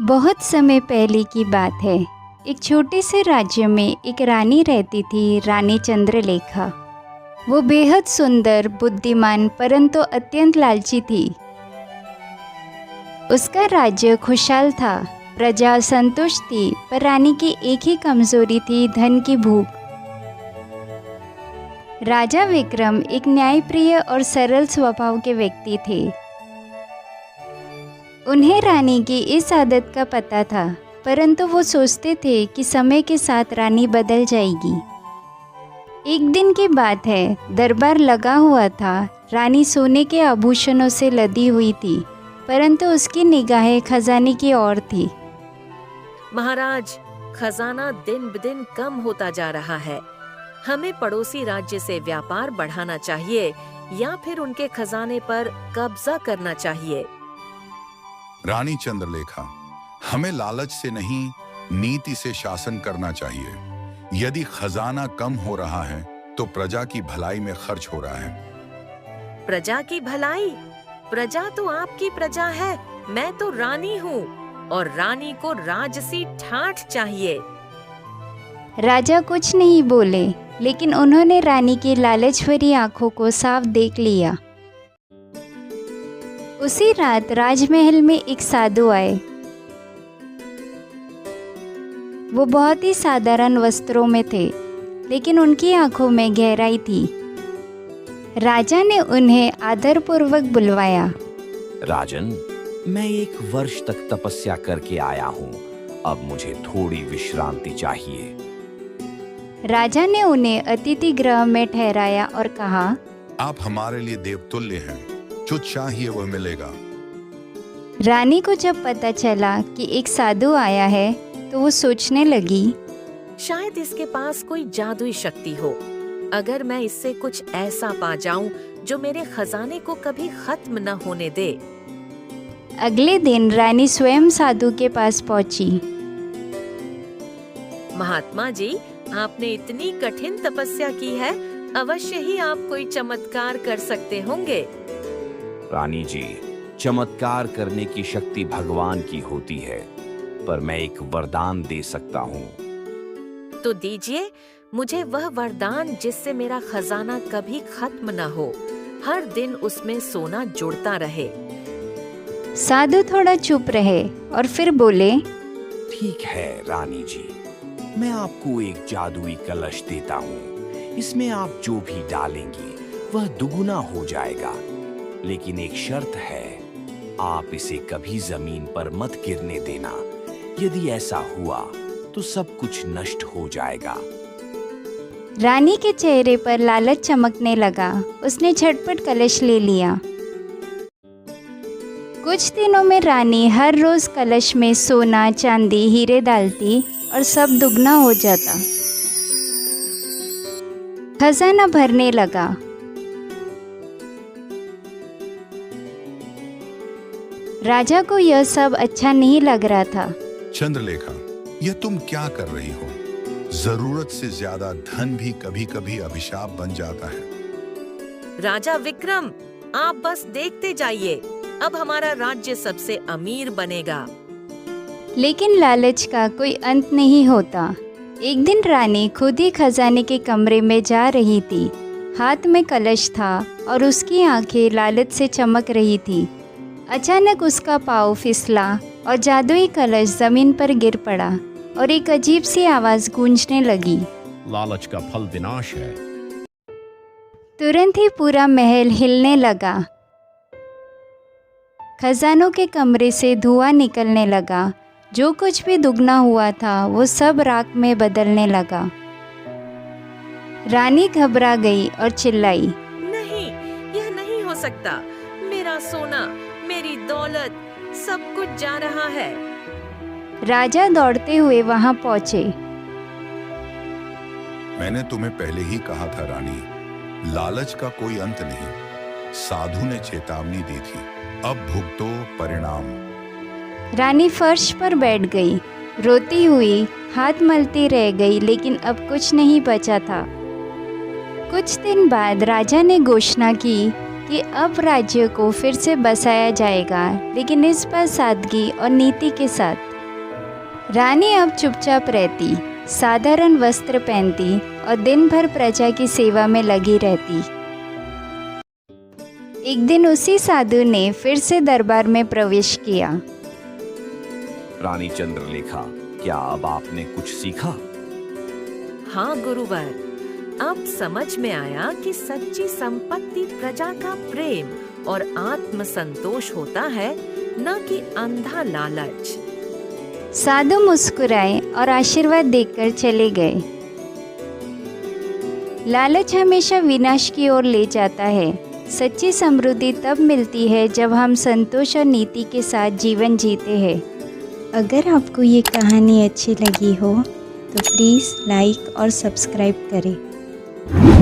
बहुत समय पहले की बात है। एक छोटे से राज्य में एक रानी रहती थी, रानी चंद्रलेखा। वो बेहद सुंदर, बुद्धिमान परंतु अत्यंत लालची थी। उसका राज्य खुशहाल था, प्रजा संतुष्ट थी, पर रानी की एक ही कमजोरी थी, धन की भूख। राजा विक्रम एक न्यायप्रिय और सरल स्वभाव के व्यक्ति थे। उन्हें रानी की इस आदत का पता था, परंतु वो सोचते थे कि समय के साथ रानी बदल जाएगी। एक दिन की बात है, दरबार लगा हुआ था। रानी सोने के आभूषणों से लदी हुई थी, परंतु उसकी निगाहें खजाने की ओर थी। महाराज, खजाना दिन ब दिन कम होता जा रहा है। हमें पड़ोसी राज्य से व्यापार बढ़ाना चाहिए या फिर उनके खजाने पर कब्जा करना चाहिए। रानी चंद्रलेखा, हमें लालच से नहीं, नीति से शासन करना चाहिए। यदि खजाना कम हो रहा है तो प्रजा की भलाई में खर्च हो रहा है। प्रजा की भलाई? प्रजा तो आपकी प्रजा है। मैं तो रानी हूँ और रानी को राजसी ठाठ चाहिए। राजा कुछ नहीं बोले, लेकिन उन्होंने रानी की लालच भरी आंखों को साफ देख लिया। उसी रात राजमहल में एक साधु आए। वो बहुत ही साधारण वस्त्रों में थे, लेकिन उनकी आंखों में गहराई थी। राजा ने उन्हें आदरपूर्वक बुलवाया। राजन, मैं 1 वर्ष तक तपस्या करके आया हूँ। अब मुझे थोड़ी विश्रांति चाहिए। राजा ने उन्हें अतिथि गृह में ठहराया और कहा, आप हमारे लिए देवतुल्य हैं, जो चाहिए वह मिलेगा। रानी को जब पता चला कि एक साधु आया है तो वो सोचने लगी, शायद इसके पास कोई जादुई शक्ति हो। अगर मैं इससे कुछ ऐसा पा जाऊं जो मेरे खजाने को कभी खत्म न होने दे। अगले दिन रानी स्वयं साधु के पास पहुंची। महात्मा जी, आपने इतनी कठिन तपस्या की है, अवश्य ही आप कोई चमत्कार कर सकते होंगे। रानी जी, चमत्कार करने की शक्ति भगवान की होती है, पर मैं एक वरदान दे सकता हूँ। तो दीजिए मुझे वह वरदान जिससे मेरा खजाना कभी खत्म न हो, हर दिन उसमें सोना जुड़ता रहे। साधु थोड़ा चुप रहे और फिर बोले, ठीक है रानी जी, मैं आपको एक जादुई कलश देता हूँ। इसमें आप जो भी डालेंगी वह दुगुना हो जाएगा, लेकिन एक शर्त है, आप इसे कभी जमीन पर मत गिरने देना। यदि ऐसा हुआ तो सब कुछ नष्ट हो जाएगा। रानी के चेहरे पर लालच चमकने लगा। उसने झटपट कलश ले लिया। कुछ दिनों में रानी हर रोज कलश में सोना, चांदी, हीरे डालती और सब दुगना हो जाता। खजाना भरने लगा। राजा को यह सब अच्छा नहीं लग रहा था। चंद्रलेखा, यह तुम क्या कर रही हो? जरूरत से ज्यादा धन भी कभी कभी अभिशाप बन जाता है। राजा विक्रम, आप बस देखते जाइए, अब हमारा राज्य सबसे अमीर बनेगा। लेकिन लालच का कोई अंत नहीं होता। एक दिन रानी खुद ही खजाने के कमरे में जा रही थी। हाथ में कलश था और उसकी आंखें लालच से चमक रही थी। अचानक उसका पाँव फिसला और जादुई कलश जमीन पर गिर पड़ा और एक अजीब सी आवाज गूंजने लगी, लालच का फल विनाश है। तुरंत ही पूरा महल हिलने लगा। खजानों के कमरे से धुआं निकलने लगा। जो कुछ भी दुगना हुआ था वो सब राख में बदलने लगा। रानी घबरा गई और चिल्लाई, नहीं, यह नहीं हो सकता। मेरा सोना, मेरी दौलत, सब कुछ जा रहा है। राजा दौड़ते हुए वहां पहुंचे। मैंने तुम्हें पहले ही कहा था रानी, लालच का कोई अंत नहीं। साधु ने चेतावनी दी थी, अब भुगतो परिणाम। रानी फर्श पर बैठ गई, रोती हुई, हाथ मलती रह गई, लेकिन अब कुछ नहीं बचा था। कुछ दिन बाद राजा ने घोषणा की कि अब राज्य को फिर से बसाया जाएगा, लेकिन इस बार सादगी और नीति के साथ। रानी अब चुपचाप रहती, साधारण वस्त्र पहनती और दिन भर प्रजा की सेवा में लगी रहती। एक दिन उसी साधु ने फिर से दरबार में प्रवेश किया। रानी चंद्रलेखा, क्या अब आपने कुछ सीखा? हाँ गुरुवर, अब समझ में आया कि सच्ची संपत्ति प्रजा का प्रेम और आत्म संतोष होता है, न कि अंधा लालच। साधु मुस्कुराए और आशीर्वाद देकर चले गए। लालच हमेशा विनाश की ओर ले जाता है। सच्ची समृद्धि तब मिलती है जब हम संतोष और नीति के साथ जीवन जीते हैं। अगर आपको ये कहानी अच्छी लगी हो तो प्लीज़ लाइक और सब्सक्राइब करें।